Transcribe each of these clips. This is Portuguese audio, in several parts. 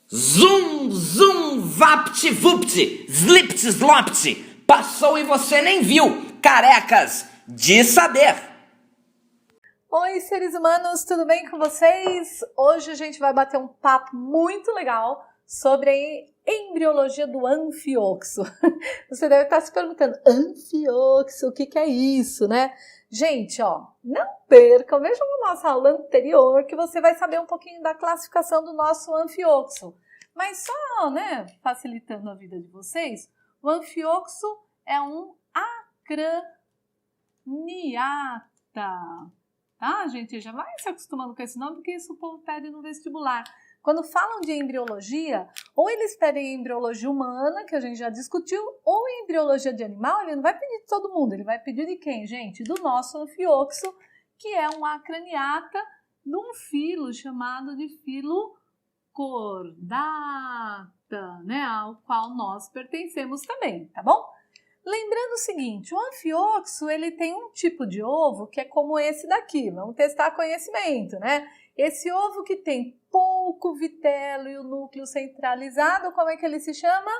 Zum, zum, vapt, vupt, zlipt, zlopt. Passou e você nem viu. Carecas de saber. Oi, seres humanos, tudo bem com vocês? Hoje a gente vai bater um papo muito legal sobre a embriologia do anfioxo. Você deve estar se perguntando, anfioxo, o que é isso, né? Gente, não percam, vejam na nossa aula anterior que você vai saber um pouquinho da classificação do nosso anfioxo. Mas só, facilitando a vida de vocês, o anfioxo é um acraniata. Tá, gente? Já vai se acostumando com esse nome, porque isso o povo pede no vestibular. Quando falam de embriologia, ou eles pedem embriologia humana, que a gente já discutiu, ou embriologia de animal, ele não vai pedir de todo mundo, ele vai pedir de quem, gente? Do nosso anfioxo, que é um acraniata de um filo chamado de filo cordata, ao qual nós pertencemos também, tá bom? Lembrando o seguinte, o anfioxo, ele tem um tipo de ovo que é como esse daqui, vamos testar conhecimento, Esse ovo que tem pouco vitelo e o núcleo centralizado, como é que ele se chama?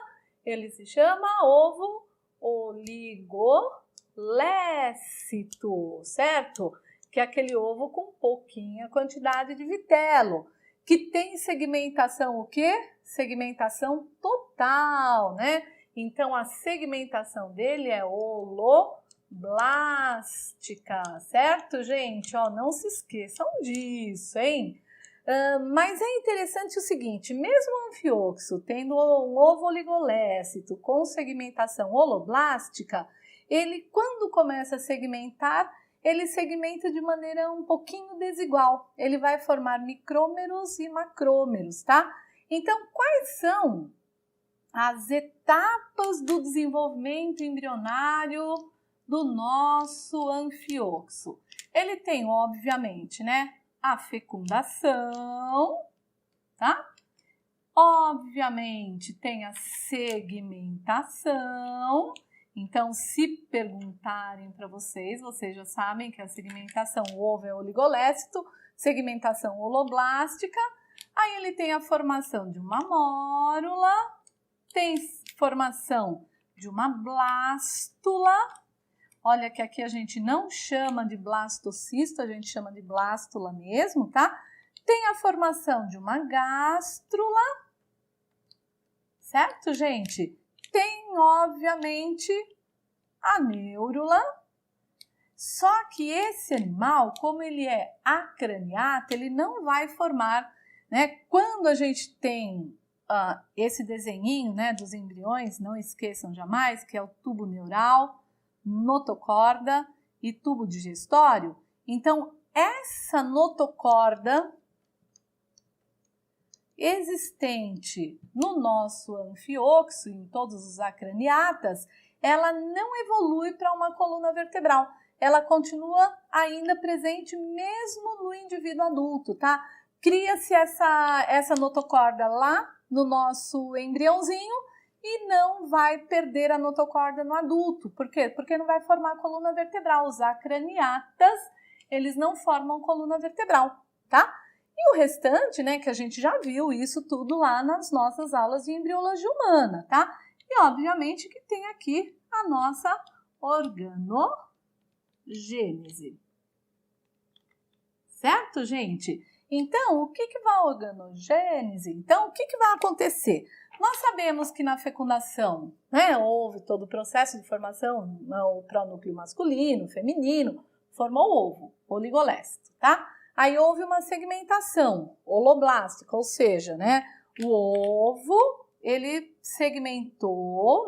Ele se chama ovo oligolécito, certo? Que é aquele ovo com pouquinha quantidade de vitelo, que tem segmentação o quê? Segmentação total, Então, a segmentação dele é holoblástica, certo, gente? Não se esqueçam disso, hein? Mas é interessante o seguinte, mesmo o anfioxo tendo um ovo oligolécito com segmentação holoblástica, ele, quando começa a segmentar, ele segmenta de maneira um pouquinho desigual. Ele vai formar micrômeros e macrômeros, tá? Então, quais são as etapas do desenvolvimento embrionário do nosso anfioxo? Ele tem, obviamente, a fecundação, tá? Obviamente, tem a segmentação. Então, se perguntarem para vocês, vocês já sabem que a segmentação, o ovo é oligolécito, segmentação holoblástica. Aí ele tem a formação de uma mórula, tem formação de uma blástula. Olha que aqui a gente não chama de blastocisto, a gente chama de blástula mesmo, tá? Tem a formação de uma gástrula, certo, gente? Tem, obviamente, a neurula. Só que esse animal, como ele é acraniata, ele não vai formar, Quando a gente tem esse desenhinho, dos embriões, não esqueçam jamais que é o tubo neural, notocorda e tubo digestório. Então, essa notocorda existente no nosso anfioxo, em todos os acraniatas, ela não evolui para uma coluna vertebral. Ela continua ainda presente mesmo no indivíduo adulto, tá? Cria-se essa notocorda lá no nosso embriãozinho e não vai perder a notocorda no adulto. Por quê? Porque não vai formar coluna vertebral. Os acraniatas, eles não formam coluna vertebral, tá? E o restante, que a gente já viu isso tudo lá nas nossas aulas de embriologia humana, tá? E obviamente que tem aqui a nossa organogênese. Certo, gente? Então, o que vai a organogênese? Então, o que vai acontecer? Nós sabemos que na fecundação, houve todo o processo de formação, o pronúcleo masculino, feminino, formou o ovo, oligolécito, tá? Aí houve uma segmentação holoblástica, ou seja, o ovo, ele segmentou,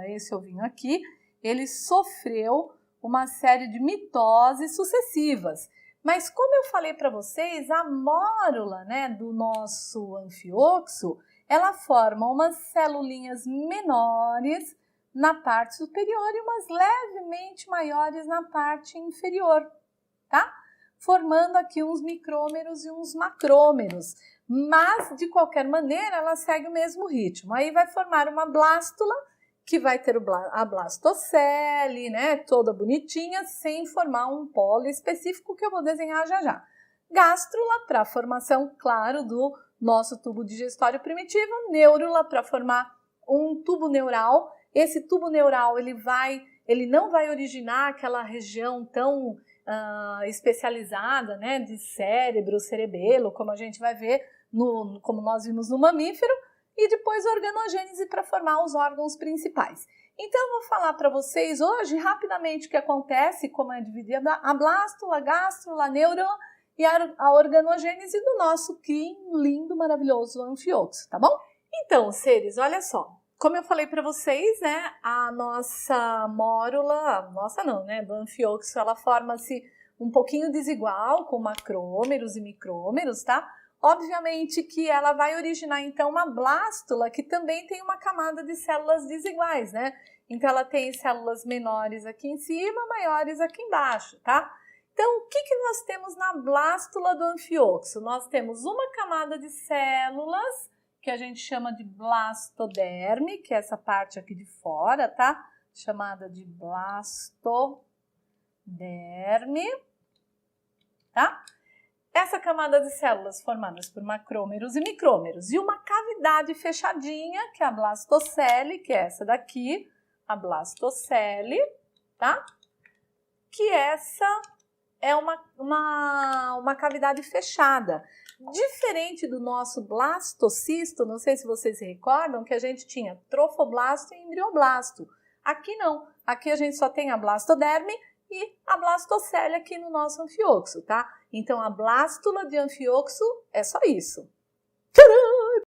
esse ovinho aqui, ele sofreu uma série de mitoses sucessivas. Mas como eu falei para vocês, a mórula, do nosso anfioxo, ela forma umas celulinhas menores na parte superior e umas levemente maiores na parte inferior, tá? Formando aqui uns micrômeros e uns macrômeros. Mas, de qualquer maneira, ela segue o mesmo ritmo. Aí vai formar uma blástula, que vai ter a blastocele, toda bonitinha, sem formar um polo específico que eu vou desenhar já já. Gástrula, para a formação, claro, do nosso tubo digestório primitivo, neurula para formar um tubo neural. Esse tubo neural ele não vai originar aquela região tão especializada, né, de cérebro, cerebelo, como a gente vai ver, como nós vimos no mamífero, e depois a organogênese para formar os órgãos principais. Então, eu vou falar para vocês hoje, rapidamente, o que acontece, como é dividida a blástula, a gástrula, a neurula e a organogênese do nosso lindo, maravilhoso anfioxo, tá bom? Então, seres, olha só. Como eu falei para vocês, né, a nossa mórula, do anfioxo, ela forma-se um pouquinho desigual, com macrômeros e micrômeros, tá? Obviamente que ela vai originar, então, uma blástula que também tem uma camada de células desiguais, né? Então, ela tem células menores aqui em cima, maiores aqui embaixo, tá? Então, o que nós temos na blástula do anfioxo? Nós temos uma camada de células que a gente chama de blastoderme, que é essa parte aqui de fora, tá? Chamada de blastoderme, tá? Essa camada de células formadas por macrômeros e micrômeros. E uma cavidade fechadinha, que é a blastocele, que é essa daqui, a blastocele, tá? Que essa é uma cavidade fechada. Diferente do nosso blastocisto, não sei se vocês se recordam, que a gente tinha trofoblasto e embrioblasto. Aqui não, aqui a gente só tem a blastoderme e a blastocele aqui no nosso anfioxo, tá? Então, a blástula de anfioxo é só isso. Tcharam!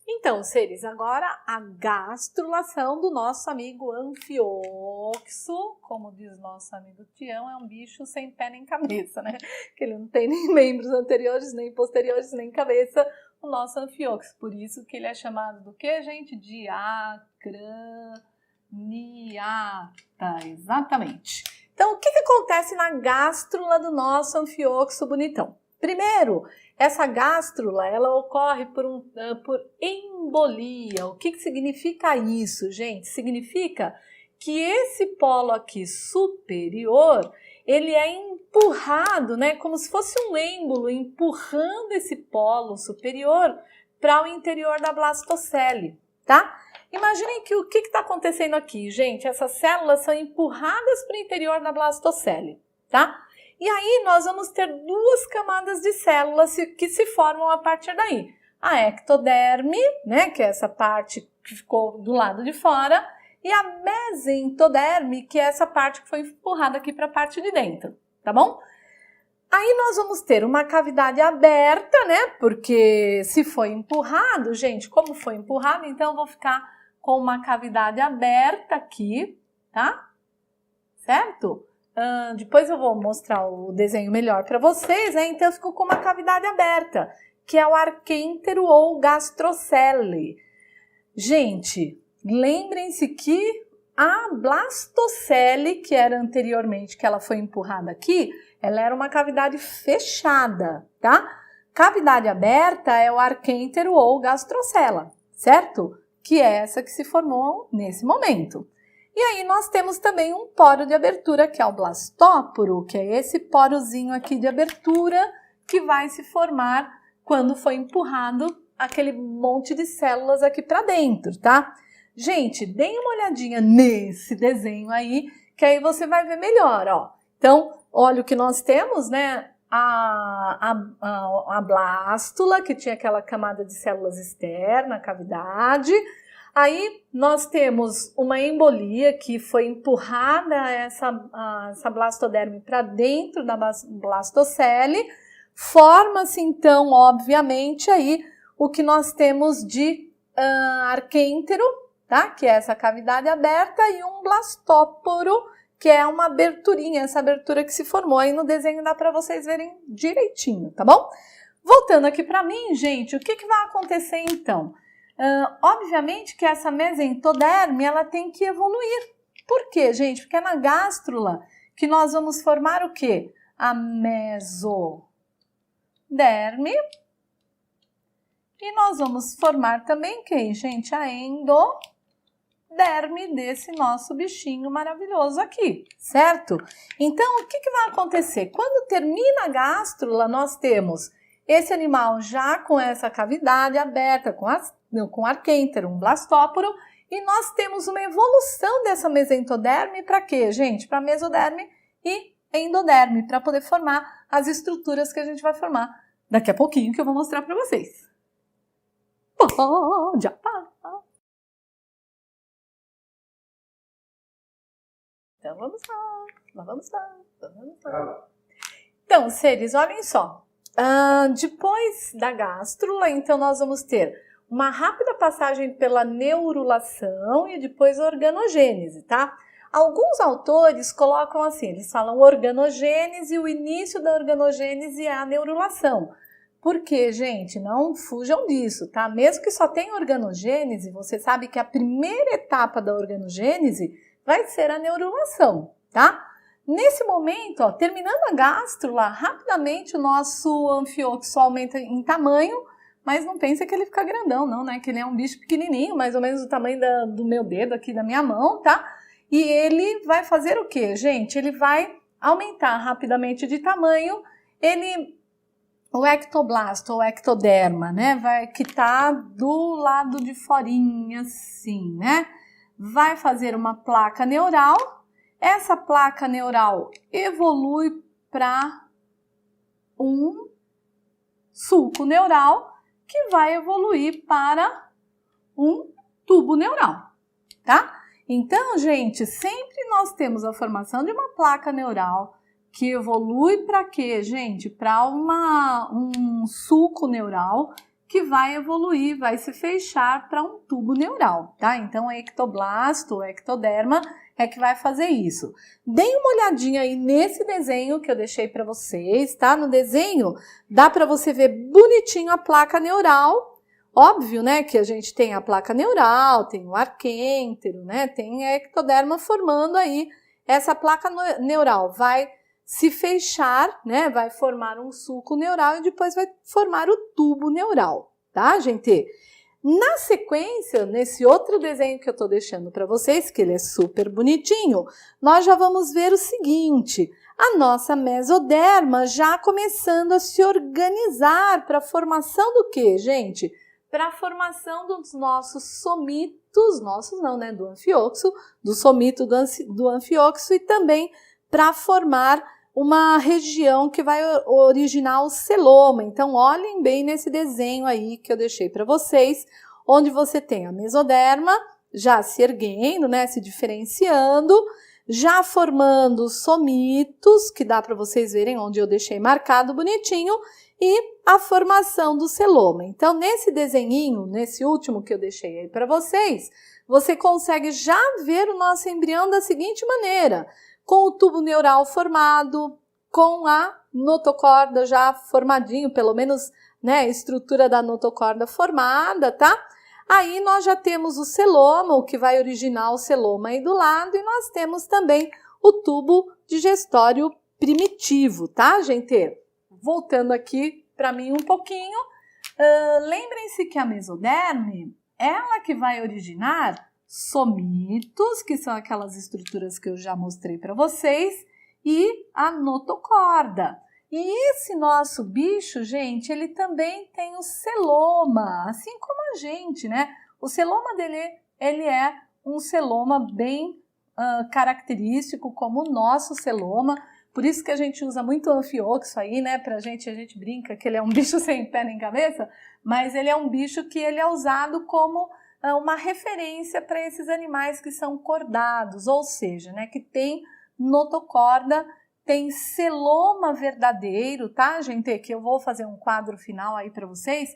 Então, seres, agora a gastrulação do nosso amigo anfioxo, como diz nosso amigo Tião, é um bicho sem pé nem cabeça, né? Que ele não tem nem membros anteriores, nem posteriores, nem cabeça, o nosso anfioxo. Por isso que ele é chamado do que, gente? De acraniata, exatamente. Então, o que acontece na gástrula do nosso anfioxo bonitão? Primeiro, essa gástrula, ela ocorre por embolia. O que significa isso, gente? Significa que esse polo aqui superior, ele é empurrado, né? Como se fosse um êmbolo, empurrando esse polo superior para o interior da blastocele, tá? Imaginem que o que está acontecendo aqui, gente? Essas células são empurradas para o interior da blastocele, tá? E aí nós vamos ter duas camadas de células que se formam a partir daí. A ectoderme, né, que é essa parte que ficou do lado de fora, e a mesentoderme, que é essa parte que foi empurrada aqui para a parte de dentro, tá bom? Aí nós vamos ter uma cavidade aberta, né, porque se foi empurrado, gente, como foi empurrado, então eu vou ficar com uma cavidade aberta aqui, tá? Certo? Depois eu vou mostrar o desenho melhor para vocês, né? Então eu fico com uma cavidade aberta, que é o arquêntero ou gastrocele. Gente, lembrem-se que a blastocele, que era anteriormente, que ela foi empurrada aqui, ela era uma cavidade fechada, tá? Cavidade aberta é o arquêntero ou gastrocela, certo? Que é essa que se formou nesse momento. E aí nós temos também um poro de abertura, que é o blastóporo, que é esse porozinho aqui de abertura que vai se formar quando foi empurrado aquele monte de células aqui para dentro, tá? Gente, deem uma olhadinha nesse desenho aí, que aí você vai ver melhor, ó. Então, olha o que nós temos, né? A blástula, que tinha aquela camada de células externa, a cavidade. Aí nós temos uma embolia que foi empurrada essa blastoderme para dentro da blastocele. Forma-se então, obviamente, aí o que nós temos de arquêntero, tá? Que é essa cavidade aberta, e um blastóporo, que é uma aberturinha, essa abertura que se formou aí no desenho, dá para vocês verem direitinho, tá bom? Voltando aqui para mim, gente, o que vai acontecer então? Obviamente que essa mesentoderme, ela tem que evoluir. Por quê, gente? Porque é na gástrula que nós vamos formar o quê? A mesoderme. E nós vamos formar também quem, gente? A endoderme desse nosso bichinho maravilhoso aqui, certo? Então, o que vai acontecer? Quando termina a gástrula, nós temos esse animal já com essa cavidade aberta, com arquêntero, um blastóporo, e nós temos uma evolução dessa mesentoderme para quê, gente? Para mesoderme e endoderme, para poder formar as estruturas que a gente vai formar daqui a pouquinho, que eu vou mostrar para vocês. Pode apagar. Então vamos lá. Então, seres, olhem só. Depois da gástrula, então nós vamos ter uma rápida passagem pela neurulação e depois organogênese, tá? Alguns autores colocam assim, eles falam organogênese e o início da organogênese é a neurulação. Por quê, gente? Não fujam disso, tá? Mesmo que só tenha organogênese, você sabe que a primeira etapa da organogênese vai ser a neurulação, tá? Nesse momento, ó, terminando a gástrula, rapidamente o nosso anfíoxo aumenta em tamanho, mas não pensa que ele fica grandão, não, né? Que ele é um bicho pequenininho, mais ou menos do tamanho do meu dedo aqui da minha mão, tá? E ele vai fazer o quê, gente? Ele vai aumentar rapidamente de tamanho, o ectoblasto ou ectoderma, né? Que tá do lado de forinha, assim, né? Vai fazer uma placa neural. Essa placa neural evolui para um sulco neural que vai evoluir para um tubo neural, tá? Então, gente, sempre nós temos a formação de uma placa neural que evolui para quê, gente? Para um sulco neural que vai evoluir, vai se fechar para um tubo neural, tá? Então, ectoblasto, ectoderma é que vai fazer isso. Deem uma olhadinha aí nesse desenho que eu deixei para vocês, tá? No desenho dá para você ver bonitinho a placa neural. Óbvio, né, que a gente tem a placa neural, tem o arquêntero, né? Tem a ectoderma formando aí. Essa placa neural vai se fechar, né? Vai formar um sulco neural e depois vai formar o tubo neural, tá, gente? Na sequência, nesse outro desenho que eu tô deixando para vocês, que ele é super bonitinho, nós já vamos ver o seguinte, a nossa mesoderma já começando a se organizar para a formação do quê, gente? Para a formação dos nossos somitos, nossos não, né, do anfíoxo, do somito do anfíoxo e também para formar uma região que vai originar o celoma. Então, olhem bem nesse desenho aí que eu deixei para vocês, onde você tem a mesoderma já se erguendo, né, se diferenciando, já formando os somitos, que dá para vocês verem onde eu deixei marcado bonitinho, e a formação do celoma. Então, nesse desenhinho, nesse último que eu deixei aí para vocês, você consegue já ver o nosso embrião da seguinte maneira, com o tubo neural formado, com a notocorda já formadinho, pelo menos, né, a estrutura da notocorda formada, tá? Aí nós já temos o celoma, o que vai originar o celoma aí do lado, e nós temos também o tubo digestório primitivo, tá, gente? Voltando aqui para mim um pouquinho, lembrem-se que a mesoderme, ela que vai originar somitos, que são aquelas estruturas que eu já mostrei para vocês, e a notocorda. E esse nosso bicho, gente, ele também tem o celoma, assim como a gente, né? O celoma dele, ele é um celoma bem característico, como o nosso celoma. Por isso que a gente usa muito anfíoxo aí, né? A gente brinca que ele é um bicho sem pé nem cabeça, mas ele é um bicho que ele é usado como uma referência para esses animais que são cordados, ou seja, né, que tem notocorda, tem celoma verdadeiro, tá, gente? Que eu vou fazer um quadro final aí para vocês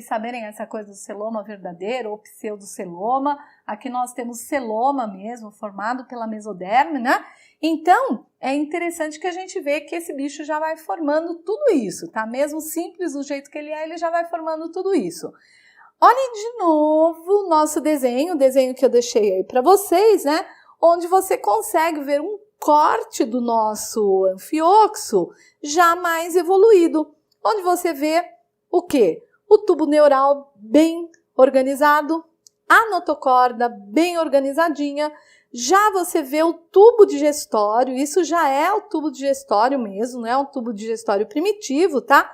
saberem essa coisa do celoma verdadeiro ou pseudoceloma. Aqui nós temos celoma mesmo, formado pela mesoderme, né? Então, é interessante que a gente vê que esse bicho já vai formando tudo isso, tá? Mesmo simples do jeito que ele é, ele já vai formando tudo isso. Olhem de novo o nosso desenho, o desenho que eu deixei aí para vocês, né? Onde você consegue ver um corte do nosso anfíoxo já mais evoluído. Onde você vê o quê? O tubo neural bem organizado, a notocorda bem organizadinha. Já você vê o tubo digestório, isso já é o tubo digestório mesmo, não é um tubo digestório primitivo, tá?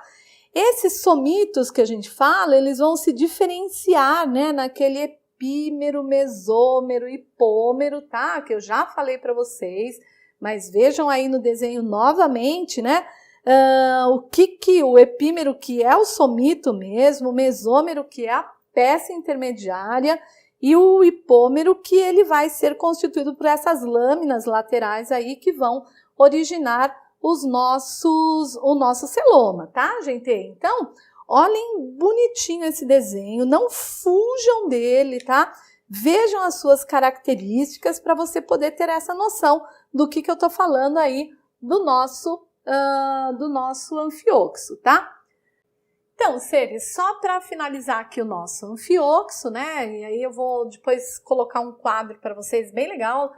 Esses somitos que a gente fala, eles vão se diferenciar, né, naquele epímero, mesômero, hipômero, tá? Que eu já falei para vocês, mas vejam aí no desenho novamente, né? O epímero, que é o somito mesmo, o mesômero, que é a peça intermediária, e o hipômero, que ele vai ser constituído por essas lâminas laterais aí que vão originar o nosso celoma, tá, gente? Então, olhem bonitinho esse desenho, não fujam dele, tá? Vejam as suas características para você poder ter essa noção do que eu tô falando aí do nosso anfioxo, tá? Então, seres, só para finalizar aqui o nosso anfioxo, né? E aí eu vou depois colocar um quadro para vocês bem legal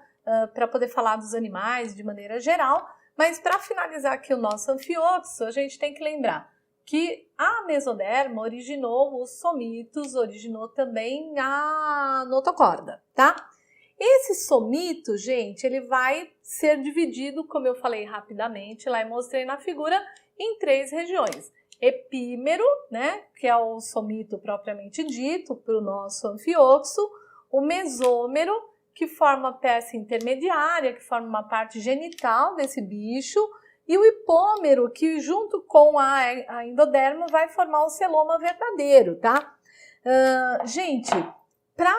para poder falar dos animais de maneira geral. Mas para finalizar aqui o nosso anfioxo, a gente tem que lembrar que a mesoderma originou os somitos, originou também a notocorda, tá? Esse somito, gente, ele vai ser dividido, como eu falei rapidamente, lá e mostrei na figura, em 3 regiões. Epímero, né, que é o somito propriamente dito para o nosso anfioxo, o mesômero, que forma a peça intermediária, que forma uma parte genital desse bicho, e o hipômero, que junto com a endoderma vai formar o celoma verdadeiro, tá? Gente, para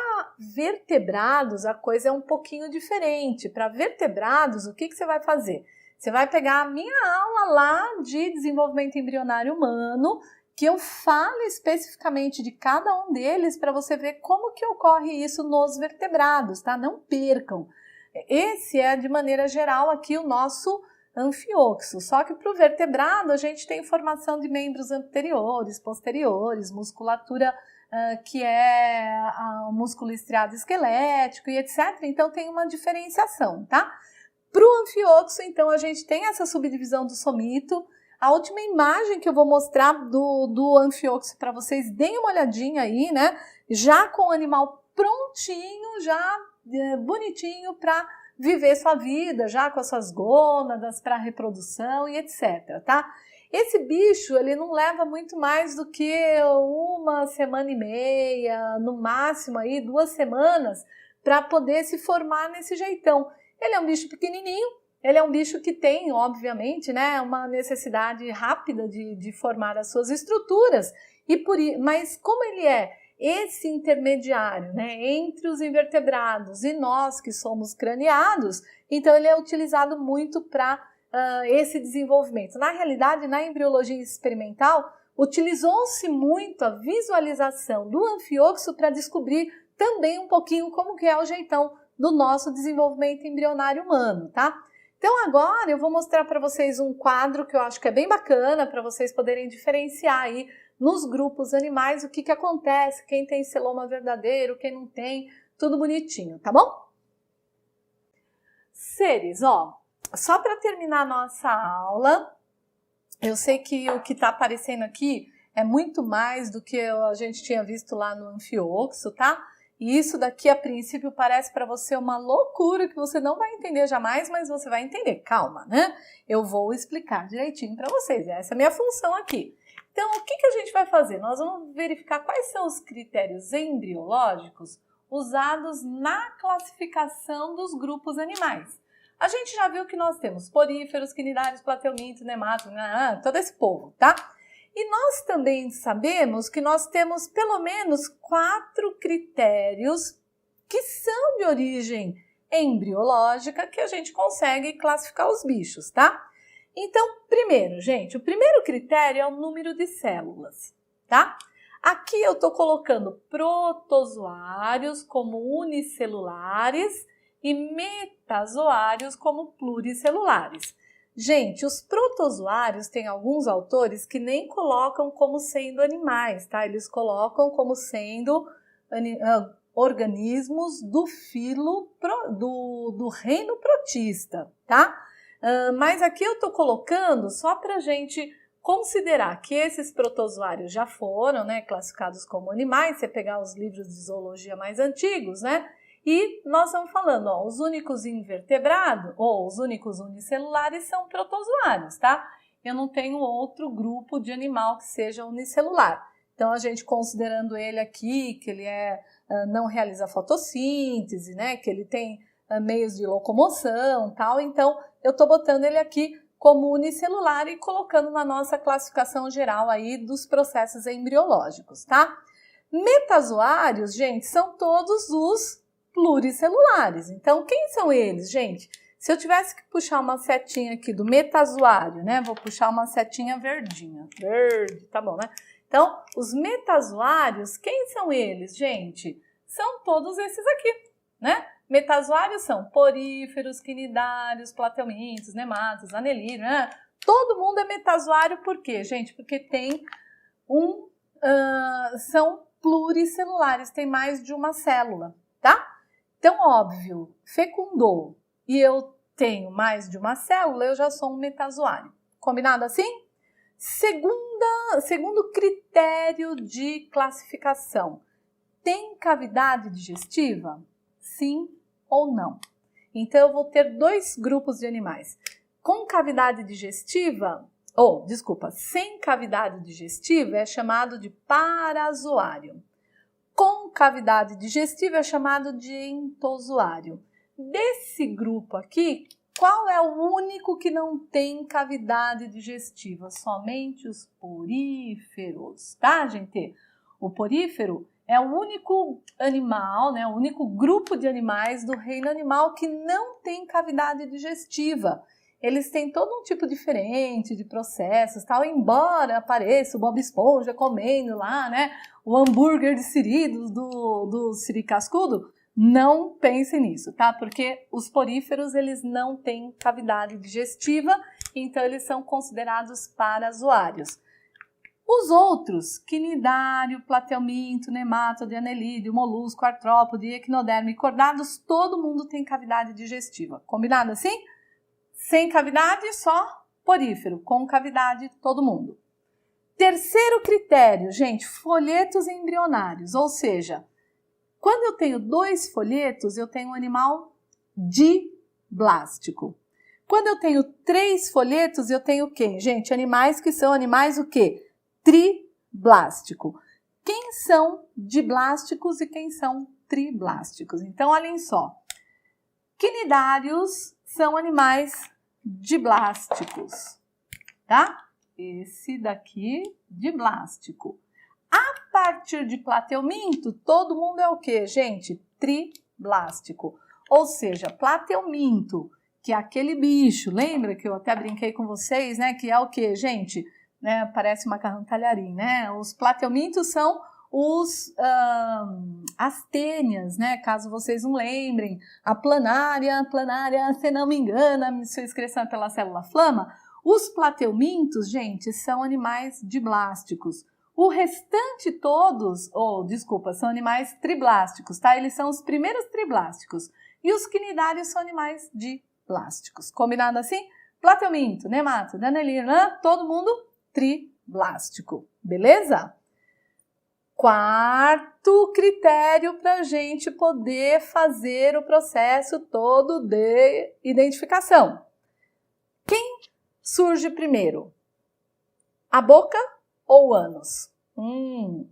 vertebrados a coisa é um pouquinho diferente. Para vertebrados, o que você vai fazer? Você vai pegar a minha aula lá de desenvolvimento embrionário humano, que eu falo especificamente de cada um deles para você ver como que ocorre isso nos vertebrados, tá? Não percam. Esse é, de maneira geral, aqui o nosso anfioxo. Só que para o vertebrado a gente tem formação de membros anteriores, posteriores, musculatura que é o músculo estriado esquelético e etc. Então tem uma diferenciação, tá? Para o anfioxo, então, a gente tem essa subdivisão do somito. A última imagem que eu vou mostrar do anfioxo para vocês, deem uma olhadinha aí, né? Já com o animal prontinho, já bonitinho para viver sua vida, já com as suas gônadas para reprodução e etc, tá? Esse bicho, ele não leva muito mais do que 1 semana e meia, no máximo aí 2 semanas, para poder se formar nesse jeitão. Ele é um bicho pequenininho, ele é um bicho que tem, obviamente, né, uma necessidade rápida de formar as suas estruturas, mas como ele é esse intermediário, né, entre os invertebrados e nós que somos craniados, então ele é utilizado muito para esse desenvolvimento. Na realidade, na embriologia experimental, utilizou-se muito a visualização do anfioxo para descobrir também um pouquinho como que é o jeitão do nosso desenvolvimento embrionário humano, tá? Então agora eu vou mostrar para vocês um quadro que eu acho que é bem bacana para vocês poderem diferenciar aí nos grupos animais o que acontece, quem tem celoma verdadeiro, quem não tem, tudo bonitinho, tá bom? Seres, ó, só para terminar a nossa aula, eu sei que o que está aparecendo aqui é muito mais do que a gente tinha visto lá no anfioxo, tá? E isso daqui, a princípio, parece para você uma loucura que você não vai entender jamais, mas você vai entender. Calma, né? Eu vou explicar direitinho para vocês. Essa é a minha função aqui. Então, o que a gente vai fazer? Nós vamos verificar quais são os critérios embriológicos usados na classificação dos grupos animais. A gente já viu que nós temos poríferos, quinidários, plateumintos, nematos, todo esse povo, tá? E nós também sabemos que nós temos pelo menos 4 critérios que são de origem embriológica que a gente consegue classificar os bichos, tá? Então, primeiro, gente, o primeiro critério é o número de células, tá? Aqui eu tô colocando protozoários como unicelulares e metazoários como pluricelulares. Gente, os protozoários tem alguns autores que nem colocam como sendo animais, tá? Eles colocam como sendo organismos do filo, do reino protista, tá? Mas aqui eu tô colocando só pra gente considerar que esses protozoários já foram, né, classificados como animais, você pegar os livros de zoologia mais antigos, né? E nós estamos falando, ó, os únicos invertebrados, ou os únicos unicelulares são protozoários, tá? eu não tenho outro grupo de animal que seja unicelular. Então, a gente considerando ele aqui, que ele não realiza fotossíntese, né? Que ele tem meios de locomoção, tal. Então, eu estou botando ele aqui como unicelular e colocando na nossa classificação geral aí dos processos embriológicos, tá? Metazoários, gente, são todos os pluricelulares. Então, quem são eles, gente? Se eu tivesse que puxar uma setinha aqui do metazoário, né? Vou puxar uma setinha verdinha. Verde, tá bom, né? Então, os metazoários, quem são eles, gente? São todos esses aqui, né? Metazoários são poríferos, quinidários, plateumintos, nematos, anelídeos, né? Todo mundo é metazoário por quê, gente? Porque tem são pluricelulares, tem mais de uma célula, tá? Então, óbvio, fecundou e eu tenho mais de uma célula, eu já sou um metazoário. Combinado assim? Segundo critério de classificação, tem cavidade digestiva? Sim ou não? Então, eu vou ter dois grupos de animais. Com cavidade digestiva, sem cavidade digestiva é chamado de parazoário. Com cavidade digestiva é chamado de entozoário. Desse grupo aqui, qual é o único que não tem cavidade digestiva? Somente os poríferos, tá, gente? O porífero é o único animal, né, o único grupo de animais do reino animal que não tem cavidade digestiva. Eles têm todo um tipo diferente de processos, tal, embora apareça o Bob Esponja comendo lá, né, o hambúrguer de siri do siri cascudo. Não pense nisso, tá? Porque os poríferos, eles não têm cavidade digestiva, então eles são considerados parazoários. Os outros, quinidário, plateuminto, nematode, anelídeo, molusco, artrópode, equinoderme e cordados, todo mundo tem cavidade digestiva. Combinado assim? Sem cavidade, só porífero. Com cavidade, todo mundo. Terceiro critério, gente, folhetos embrionários, ou seja, quando eu tenho dois folhetos, eu tenho um animal diblástico. Quando eu tenho três folhetos, eu tenho o quê? Gente, animais que são animais o quê? Triblástico. Quem são diblásticos e quem são triblásticos? Então, olhem só. Quinidários são animais diblásticos, tá? Esse daqui, diblástico. A partir de plateuminto, todo mundo é o quê, gente? Triblástico. Ou seja, plateuminto, que é aquele bicho, lembra que eu até brinquei com vocês, né? Que é o quê, gente? Né? Parece macarrão talharim, né? Os plateumintos são as tênias, né? Caso vocês não lembrem. A planária, se não me engano, sua excreção pela célula flama. Os plateumintos, gente, são animais diblásticos. O restante todos, são animais triblásticos, tá? Eles são os primeiros triblásticos. E os quinidários são animais diblásticos. Combinado assim? Plateuminto, nematode, anelídeo, todo mundo triblástico. Beleza? Quarto critério para a gente poder fazer o processo todo de identificação. Quem surge primeiro? A boca ou o ânus?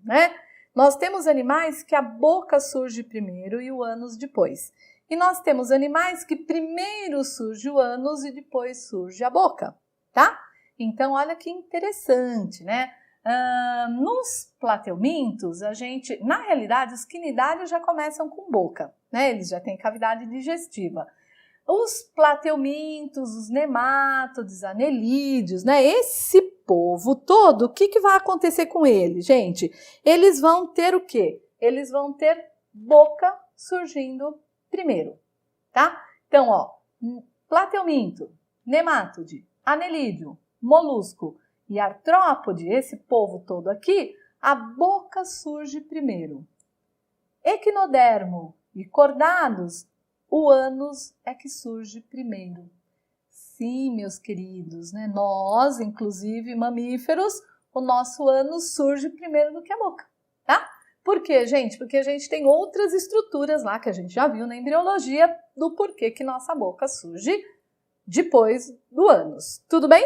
Né? Nós temos animais que a boca surge primeiro e o ânus depois. E nós temos animais que primeiro surge o ânus e depois surge a boca, tá? Então, olha que interessante, né? Nos plateumintos, na realidade, os quinidários já começam com boca, né? Eles já têm cavidade digestiva. Os plateumintos, os nemátodes, anelídeos, né? Esse povo todo, o que vai acontecer com eles, gente? Eles vão ter o quê? Eles vão ter boca surgindo primeiro, tá? Então, plateuminto, nemátode, anelídeo, molusco e artrópode, esse povo todo aqui, a boca surge primeiro. Equinodermo e cordados, o ânus é que surge primeiro. Sim, meus queridos, né? Nós, inclusive mamíferos, o nosso ânus surge primeiro do que a boca, tá? Por quê, gente? Porque a gente tem outras estruturas lá que a gente já viu na embriologia do porquê que nossa boca surge depois do ânus. Tudo bem?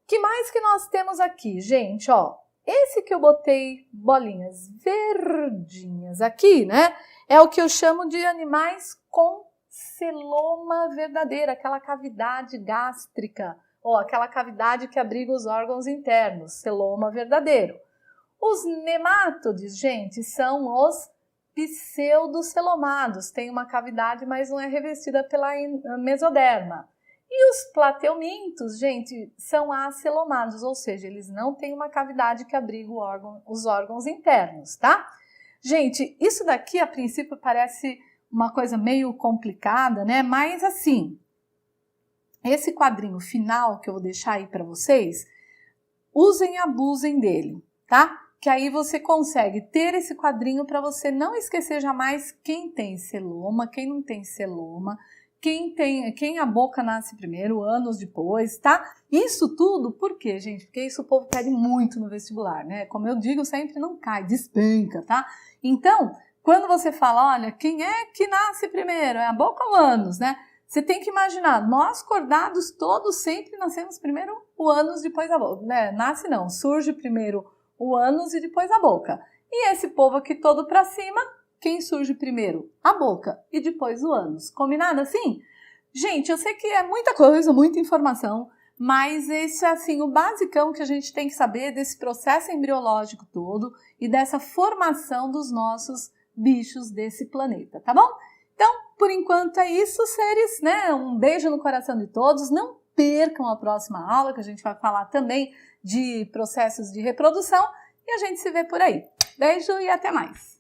Que mais que nós temos aqui, gente? Ó, esse que eu botei bolinhas verdinhas aqui, né? É o que eu chamo de animais com celoma verdadeira, aquela cavidade gástrica, ou aquela cavidade que abriga os órgãos internos, celoma verdadeiro. Os nemátodes, gente, são os pseudocelomados, tem uma cavidade, mas não é revestida pela mesoderma. E os plateumintos, gente, são acelomados, ou seja, eles não têm uma cavidade que abriga os órgãos internos, tá? Gente, isso daqui a princípio parece uma coisa meio complicada, né? Mas assim, esse quadrinho final que eu vou deixar aí para vocês, usem e abusem dele, tá? Que aí você consegue ter esse quadrinho para você não esquecer jamais quem tem celoma, quem não tem celoma, quem a boca nasce primeiro, anos depois, tá? Isso tudo, por quê, gente? Porque isso o povo pede muito no vestibular, né? Como eu digo sempre, não cai, despenca, tá? Então, quando você fala, olha, quem é que nasce primeiro? É a boca ou ânus, né? Você tem que imaginar, nós cordados todos sempre nascemos primeiro o ânus, depois a boca, né? Nasce não, surge primeiro o ânus e depois a boca. E esse povo aqui todo pra cima, quem surge primeiro? A boca e depois o ânus. Combinado assim? Gente, eu sei que é muita coisa, muita informação, mas esse é assim o basicão que a gente tem que saber desse processo embriológico todo e dessa formação dos nossos bichos desse planeta, tá bom? Então, por enquanto é isso, seres, né? Um beijo no coração de todos. Não percam a próxima aula, que a gente vai falar também de processos de reprodução e a gente se vê por aí. Beijo e até mais!